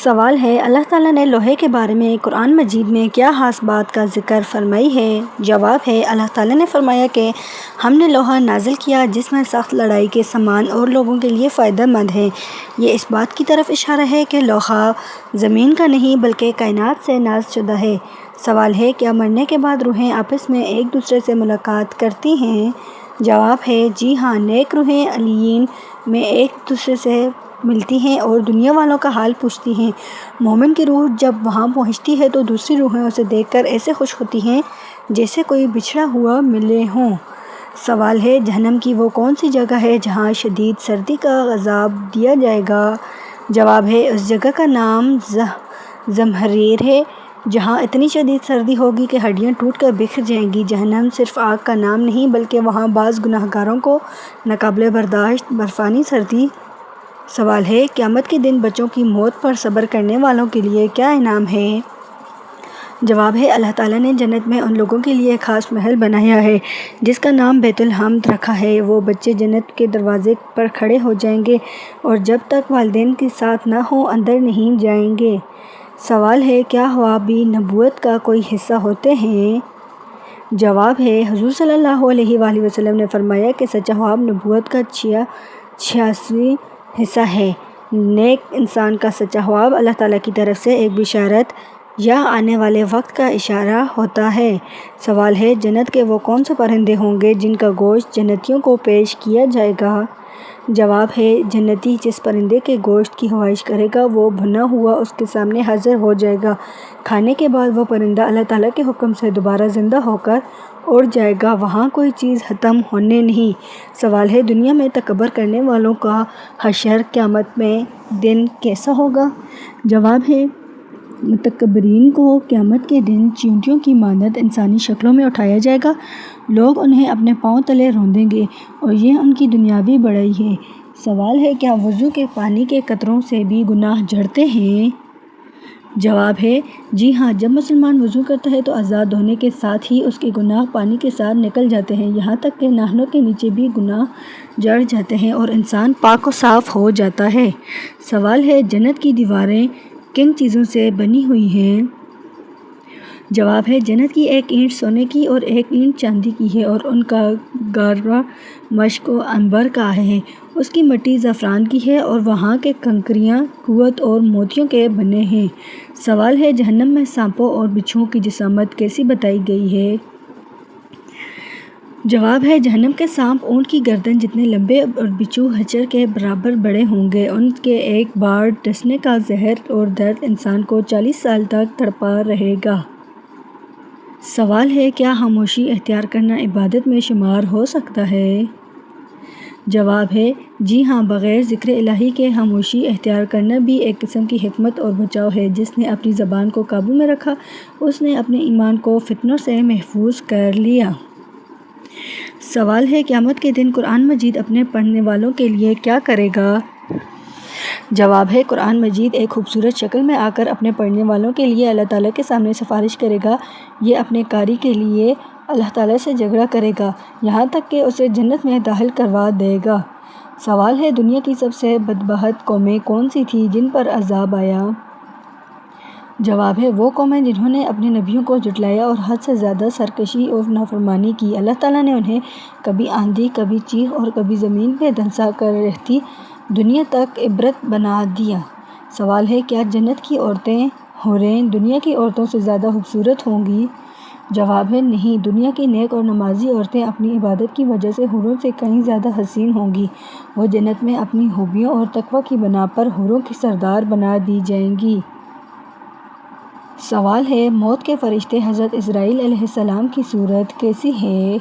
سوال ہے، اللہ تعالیٰ نے لوہے کے بارے میں قرآن مجید میں کیا خاص بات کا ذکر فرمائی ہے؟ جواب ہے، اللہ تعالیٰ نے فرمایا کہ ہم نے لوہا نازل کیا جس میں سخت لڑائی کے سامان اور لوگوں کے لیے فائدہ مند ہے۔ یہ اس بات کی طرف اشارہ ہے کہ لوہا زمین کا نہیں بلکہ کائنات سے نازل شدہ ہے۔ سوال ہے، کیا مرنے کے بعد روحیں آپس میں ایک دوسرے سے ملاقات کرتی ہیں؟ جواب ہے، جی ہاں، نیک روحیں علیین میں ایک دوسرے سے ملتی ہیں اور دنیا والوں کا حال پوچھتی ہیں۔ مومن کی روح جب وہاں پہنچتی ہے تو دوسری روحیں اسے دیکھ کر ایسے خوش ہوتی ہیں جیسے کوئی بچھڑا ہوا ملے ہوں۔ سوال ہے، جہنم کی وہ کون سی جگہ ہے جہاں شدید سردی کا عذاب دیا جائے گا؟ جواب ہے، اس جگہ کا نام زمہریر ہے، جہاں اتنی شدید سردی ہوگی کہ ہڈیاں ٹوٹ کر بکھر جائیں گی۔ جہنم صرف آگ کا نام نہیں بلکہ وہاں بعض گناہ گاروں کو ناقابل برداشت برفانی سردی۔ سوال ہے، قیامت کے دن بچوں کی موت پر صبر کرنے والوں کے لیے کیا انعام ہے؟ جواب ہے، اللہ تعالیٰ نے جنت میں ان لوگوں کے لیے ایک خاص محل بنایا ہے جس کا نام بیت الحمد رکھا ہے۔ وہ بچے جنت کے دروازے پر کھڑے ہو جائیں گے اور جب تک والدین کے ساتھ نہ ہوں اندر نہیں جائیں گے۔ سوال ہے، کیا خواب بھی نبوت کا کوئی حصہ ہوتے ہیں؟ جواب ہے، حضور صلی اللہ علیہ وآلہ وسلم نے فرمایا کہ سچا خواب نبوت کا 86واں حصہ ہے۔ نیک انسان کا سچا خواب اللہ تعالیٰ کی طرف سے ایک بشارت یا آنے والے وقت کا اشارہ ہوتا ہے۔ سوال ہے، جنت کے وہ کون سے پرندے ہوں گے جن کا گوشت جنتیوں کو پیش کیا جائے گا؟ جواب ہے، جنتی جس پرندے کے گوشت کی خواہش کرے گا وہ بھنا ہوا اس کے سامنے حاضر ہو جائے گا۔ کھانے کے بعد وہ پرندہ اللہ تعالیٰ کے حکم سے دوبارہ زندہ ہو کر اڑ جائے گا، وہاں کوئی چیز ختم ہونے نہیں۔ سوال ہے، دنیا میں تکبر کرنے والوں کا حشر قیامت میں دن کیسا ہوگا؟ جواب ہے، متکبرین کو قیامت کے دن چیونٹیوں کی مانند انسانی شکلوں میں اٹھایا جائے گا۔ لوگ انہیں اپنے پاؤں تلے روندیں گے اور یہ ان کی دنیاوی بڑائی ہے۔ سوال ہے، کیا وضو کے پانی کے قطروں سے بھی گناہ جھڑتے ہیں؟ جواب ہے، جی ہاں، جب مسلمان وضو کرتا ہے تو اعضاء دھونے کے ساتھ ہی اس کے گناہ پانی کے ساتھ نکل جاتے ہیں، یہاں تک کہ ناخنوں کے نیچے بھی گناہ جڑ جاتے ہیں اور انسان پاک و صاف ہو جاتا ہے۔ سوال ہے، جنت کی دیواریں کن چیزوں سے بنی ہوئی ہیں؟ جواب ہے، جنت کی ایک اینٹ سونے کی اور ایک اینٹ چاندی کی ہے اور ان کا گارا مشک و عنبر کا ہے۔ اس کی مٹی زعفران کی ہے اور وہاں کے کنکریاں قوت اور موتیوں کے بنے ہیں۔ سوال ہے، جہنم میں سانپوں اور بچھوؤں کی جسامت کیسی بتائی گئی ہے؟ جواب ہے، جہنم کے سانپ اونٹ کی گردن جتنے لمبے اور بچھو حچر کے برابر بڑے ہوں گے۔ ان کے ایک بار ڈسنے کا زہر اور درد انسان کو 40 سال تک تڑپا رہے گا۔ سوال ہے، کیا خاموشی اختیار کرنا عبادت میں شمار ہو سکتا ہے؟ جواب ہے، جی ہاں، بغیر ذکر الہی کے خاموشی اختیار کرنا بھی ایک قسم کی حکمت اور بچاؤ ہے۔ جس نے اپنی زبان کو قابو میں رکھا اس نے اپنے ایمان کو فتنوں سے محفوظ کر لیا۔ سوال ہے، قیامت کے دن قرآن مجید اپنے پڑھنے والوں کے لیے کیا کرے گا؟ جواب ہے، قرآن مجید ایک خوبصورت شکل میں آ کر اپنے پڑھنے والوں کے لیے اللہ تعالیٰ کے سامنے سفارش کرے گا۔ یہ اپنے قاری کے لیے اللہ تعالیٰ سے جھگڑا کرے گا یہاں تک کہ اسے جنت میں داخل کروا دے گا۔ سوال ہے، دنیا کی سب سے بدبخت قومیں کون سی تھیں جن پر عذاب آیا؟ جواب ہے، وہ قومیں جنہوں نے اپنے نبیوں کو جھٹلایا اور حد سے زیادہ سرکشی اور نافرمانی کی۔ اللہ تعالیٰ نے انہیں کبھی آندھی، کبھی چیخ اور کبھی زمین پہ دھنسا کر رہتی دنیا تک عبرت بنا دیا۔ سوال ہے، کیا جنت کی عورتیں حوریں دنیا کی عورتوں سے زیادہ خوبصورت ہوں گی؟ جواب ہے، نہیں، دنیا کی نیک اور نمازی عورتیں اپنی عبادت کی وجہ سے حوروں سے کہیں زیادہ حسین ہوں گی۔ وہ جنت میں اپنی خوبیوں اور تقویٰ کی بنا پر حوروں کی سردار بنا دی جائیں گی۔ سوال ہے، موت کے فرشتے حضرت عزرائیل علیہ السلام کی صورت کیسی ہے؟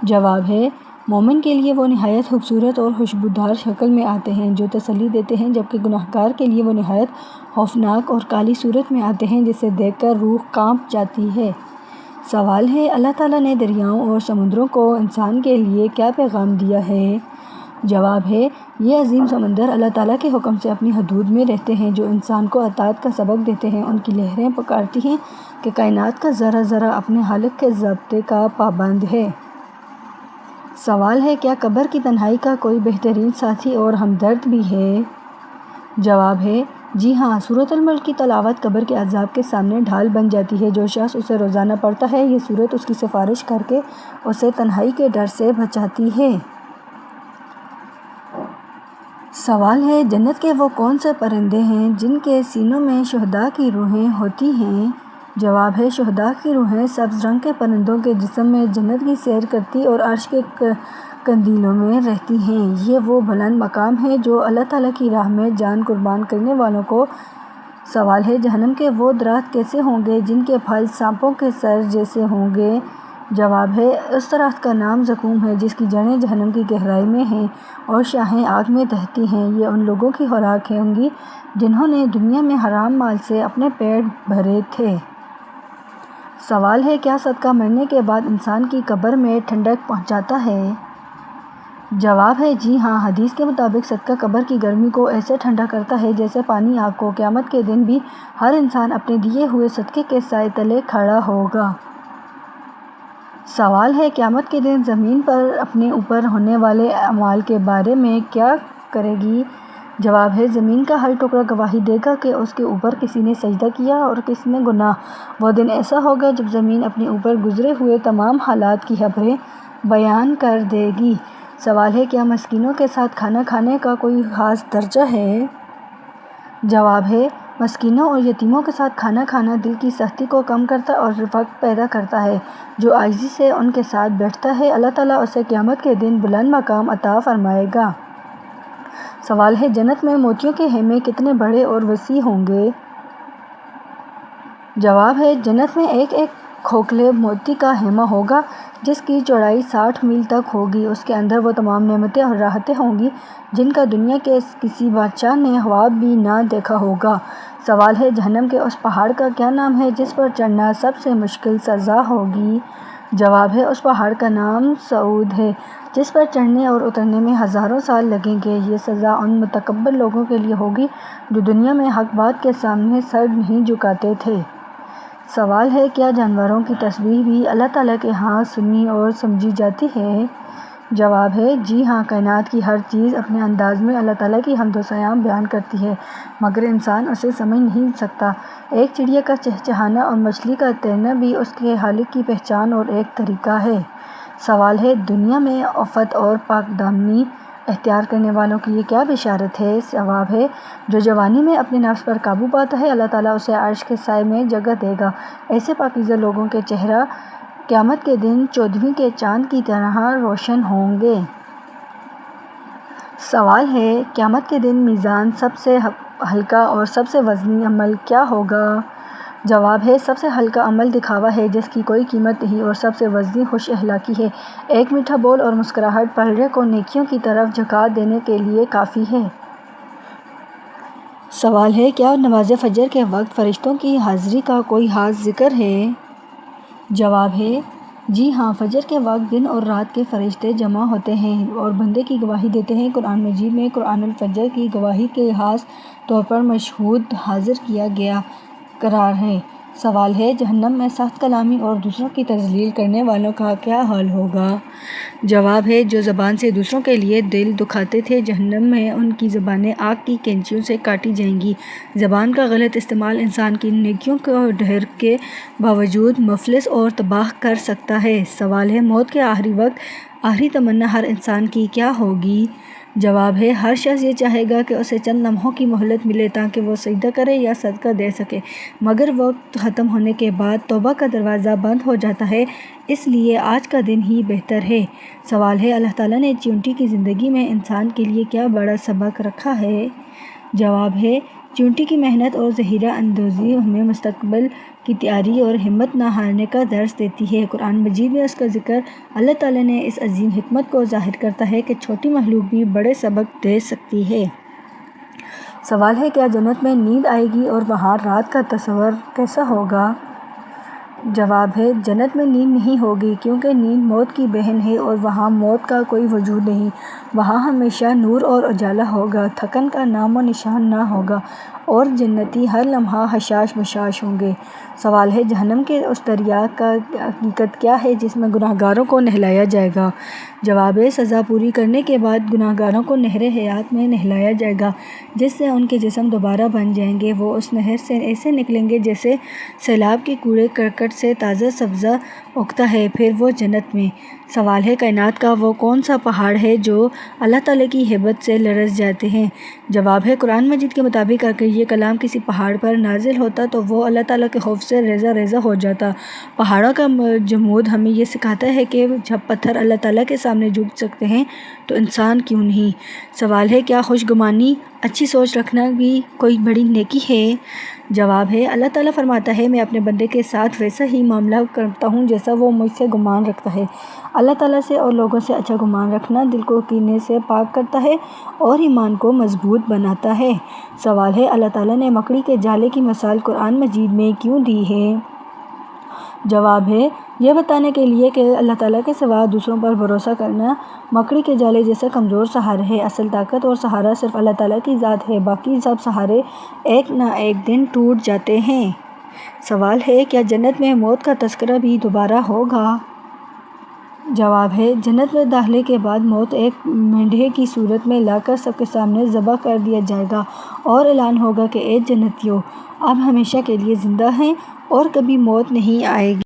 جواب ہے، مومن کے لیے وہ نہایت خوبصورت اور خوشبودار شکل میں آتے ہیں جو تسلی دیتے ہیں، جبکہ گنہگار کے لیے وہ نہایت خوفناک اور کالی صورت میں آتے ہیں جسے دیکھ کر روح کانپ جاتی ہے۔ سوال ہے، اللہ تعالیٰ نے دریاؤں اور سمندروں کو انسان کے لیے کیا پیغام دیا ہے؟ جواب ہے، یہ عظیم سمندر اللہ تعالیٰ کے حکم سے اپنی حدود میں رہتے ہیں جو انسان کو اطاعت کا سبق دیتے ہیں۔ ان کی لہریں پکارتی ہیں کہ کائنات کا ذرہ ذرہ اپنے خالق کے ضابطے کا پابند ہے۔ سوال ہے، کیا قبر کی تنہائی کا کوئی بہترین ساتھی اور ہمدرد بھی ہے؟ جواب ہے، جی ہاں، سورۃ الملک کی تلاوت قبر کے عذاب کے سامنے ڈھال بن جاتی ہے۔ جو شخص اسے روزانہ پڑھتا ہے، یہ سورت اس کی سفارش کر کے اسے تنہائی کے ڈر سے بچاتی ہے۔ سوال ہے، جنت کے وہ کون سے پرندے ہیں جن کے سینوں میں شہداء کی روحیں ہوتی ہیں؟ جواب ہے، شہداء کی روحیں سبز رنگ کے پرندوں کے جسم میں جنت کی سیر کرتی اور عرش کے کندیلوں میں رہتی ہیں۔ یہ وہ بلند مقام ہے جو اللہ تعالیٰ کی راہ میں جان قربان کرنے والوں کو۔ سوال ہے، جہنم کے وہ درخت کیسے ہوں گے جن کے پھل سانپوں کے سر جیسے ہوں گے؟ جواب ہے، اس درخت کا نام زقوم ہے جس کی جڑیں جہنم کی گہرائی میں ہیں اور شاخیں آگ میں دہتی ہیں۔ یہ ان لوگوں کی خوراک ہوں گی جنہوں نے دنیا میں حرام مال سے اپنے پیٹ بھرے تھے۔ سوال ہے، کیا صدقہ مرنے کے بعد انسان کی قبر میں ٹھنڈک پہنچاتا ہے؟ جواب ہے، جی ہاں، حدیث کے مطابق صدقہ قبر کی گرمی کو ایسے ٹھنڈا کرتا ہے جیسے پانی آگ کو۔ قیامت کے دن بھی ہر انسان اپنے دیے ہوئے صدقے کے سائے تلے کھڑا ہوگا۔ سوال ہے، قیامت کے دن زمین پر اپنے اوپر ہونے والے اعمال کے بارے میں کیا کرے گی؟ جواب ہے، زمین کا ہر ٹکڑا گواہی دے گا کہ اس کے اوپر کسی نے سجدہ کیا اور کسی نے گناہ۔ وہ دن ایسا ہوگا جب زمین اپنے اوپر گزرے ہوئے تمام حالات کی خبریں بیان کر دے گی۔ سوال ہے، کیا مسکینوں کے ساتھ کھانا کھانے کا کوئی خاص درجہ ہے؟ جواب ہے، مسکینوں اور یتیموں کے ساتھ کھانا کھانا دل کی سختی کو کم کرتا اور رفقت پیدا کرتا ہے۔ جو عاجزی سے ان کے ساتھ بیٹھتا ہے، اللہ تعالیٰ اسے قیامت کے دن بلند مقام عطا فرمائے گا۔ سوال ہے، جنت میں موتیوں کے خیمے کتنے بڑے اور وسیع ہوں گے؟ جواب ہے، جنت میں ایک کھوکھلے موتی کا خیمہ ہوگا جس کی چوڑائی 60 میل تک ہوگی۔ اس کے اندر وہ تمام نعمتیں اور راحتیں ہوں گی جن کا دنیا کے کسی بادشاہ نے خواب بھی نہ دیکھا ہوگا۔ سوال ہے، جہنم کے اس پہاڑ کا کیا نام ہے جس پر چڑھنا سب سے مشکل سزا ہوگی؟ جواب ہے، اس پہاڑ کا نام صعود ہے جس پر چڑھنے اور اترنے میں ہزاروں سال لگیں گے۔ یہ سزا ان متکبر لوگوں کے لیے ہوگی جو دنیا میں حق بات کے سامنے سر نہیں جھکاتے تھے۔ سوال ہے، کیا جانوروں کی تسبیح بھی اللہ تعالیٰ کے ہاں سنی اور سمجھی جاتی ہے؟ جواب ہے، جی ہاں، کائنات کی ہر چیز اپنے انداز میں اللہ تعالیٰ کی حمد و ثنا بیان کرتی ہے مگر انسان اسے سمجھ نہیں سکتا۔ ایک چڑیا کا چہچہانا اور مچھلی کا تیرنا بھی اس کے خالق کی پہچان اور ایک طریقہ ہے۔ سوال ہے، دنیا میں عفت اور پاک دامنی اختیار کرنے والوں کے لیے کیا بشارت ہے؟ جواب ہے، جو جوانی میں اپنے نفس پر قابو پاتا ہے، اللہ تعالیٰ اسے عرش کے سائے میں جگہ دے گا۔ ایسے پاکیزہ لوگوں کے چہرہ قیامت کے دن 14ویں کے چاند کی طرح روشن ہوں گے۔ سوال ہے، قیامت کے دن میزان سب سے ہلکا اور سب سے وزنی عمل کیا ہوگا؟ جواب ہے، سب سے ہلکا عمل دکھاوا ہے جس کی کوئی قیمت نہیں اور سب سے وزنی خوش اخلاقی ہے۔ ایک میٹھا بول اور مسکراہٹ پلڑے کو نیکیوں کی طرف جھکا دینے کے لیے کافی ہے۔ سوال ہے، کیا نماز فجر کے وقت فرشتوں کی حاضری کا کوئی خاص ذکر ہے؟ جواب ہے، جی ہاں، فجر کے وقت دن اور رات کے فرشتے جمع ہوتے ہیں اور بندے کی گواہی دیتے ہیں۔ قرآن مجید میں قرآن الفجر کی گواہی کے خاص طور پر مشہود حاضر کیا گیا قرار ہے۔ سوال ہے، جہنم میں سخت کلامی اور دوسروں کی تذلیل کرنے والوں کا کیا حال ہوگا؟ جواب ہے، جو زبان سے دوسروں کے لیے دل دکھاتے تھے، جہنم میں ان کی زبانیں آگ کی کینچیوں سے کاٹی جائیں گی۔ زبان کا غلط استعمال انسان کی نیکیوں کو ڈھیر کے باوجود مفلس اور تباہ کر سکتا ہے۔ سوال ہے، موت کے آخری وقت آخری تمنا ہر انسان کی کیا ہوگی؟ جواب ہے، ہر شخص یہ چاہے گا کہ اسے چند لمحوں کی مہلت ملے تاکہ وہ سجدہ کرے یا صدقہ دے سکے، مگر وقت ختم ہونے کے بعد توبہ کا دروازہ بند ہو جاتا ہے، اس لیے آج کا دن ہی بہتر ہے۔ سوال ہے، اللہ تعالیٰ نے چیونٹی کی زندگی میں انسان کے لیے کیا بڑا سبق رکھا ہے؟ جواب ہے، چیونٹی کی محنت اور ذخیرہ اندوزی ہمیں مستقبل کی تیاری اور ہمت نہ ہارنے کا درس دیتی ہے۔ قرآن مجید میں اس کا ذکر اللہ تعالیٰ نے اس عظیم حکمت کو ظاہر کرتا ہے کہ چھوٹی مخلوق بھی بڑے سبق دے سکتی ہے۔ سوال ہے، کیا جنت میں نیند آئے گی اور وہاں رات کا تصور کیسا ہوگا؟ جواب ہے، جنت میں نیند نہیں ہوگی کیونکہ نیند موت کی بہن ہے اور وہاں موت کا کوئی وجود نہیں۔ وہاں ہمیشہ نور اور اجالا ہوگا، تھکن کا نام و نشان نہ ہوگا اور جنتی ہر لمحہ حشاش بشاش ہوں گے۔ سوال ہے، جہنم کے اس دریا کا حقیقت کیا ہے جس میں گناہگاروں کو نہلایا جائے گا؟ جواب ہے، سزا پوری کرنے کے بعد گناہگاروں کو نہر حیات میں نہلایا جائے گا، جس سے ان کے جسم دوبارہ بن جائیں گے۔ وہ اس نہر سے ایسے نکلیں گے جیسے سیلاب کے کوڑے کرکٹ سے تازہ سبزہ اگتا ہے۔ پھر وہ جنت میں۔ سوال ہے، کائنات کا وہ کون سا پہاڑ ہے جو اللہ تعالیٰ کی ہیبت سے لرز جاتے ہیں؟ جواب ہے، قرآن مجید کے مطابق اگر یہ کلام کسی پہاڑ پر نازل ہوتا تو وہ اللہ تعالیٰ کے خوف سے ریزہ ریزہ ہو جاتا۔ پہاڑوں کا جمود ہمیں یہ سکھاتا ہے کہ جب پتھر اللہ تعالیٰ کے سامنے جھک سکتے ہیں تو انسان کیوں نہیں؟ سوال ہے، کیا خوش گمانی، اچھی سوچ رکھنا بھی کوئی بڑی نیکی ہے؟ جواب ہے، اللہ تعالیٰ فرماتا ہے، میں اپنے بندے کے ساتھ ویسا ہی معاملہ کرتا ہوں جیسا وہ مجھ سے گمان رکھتا ہے۔ اللہ تعالیٰ سے اور لوگوں سے اچھا گمان رکھنا دل کو کینے سے پاک کرتا ہے اور ایمان کو مضبوط بناتا ہے۔ سوال ہے، اللہ تعالیٰ نے مکڑی کے جالے کی مثال قرآن مجید میں کیوں دی ہے؟ جواب ہے، یہ بتانے کے لیے کہ اللہ تعالیٰ کے سوا دوسروں پر بھروسہ کرنا مکڑی کے جالے جیسا کمزور سہارا ہے۔ اصل طاقت اور سہارا صرف اللہ تعالیٰ کی ذات ہے، باقی سب سہارے ایک نہ ایک دن ٹوٹ جاتے ہیں۔ سوال ہے، کیا جنت میں موت کا تذکرہ بھی دوبارہ ہوگا؟ جواب ہے، جنت میں داخلے کے بعد موت ایک مینڈھے کی صورت میں لا کر سب کے سامنے ذبح کر دیا جائے گا اور اعلان ہوگا کہ اے جنتیو، اب ہمیشہ کے لیے زندہ ہیں اور کبھی موت نہیں آئے گی۔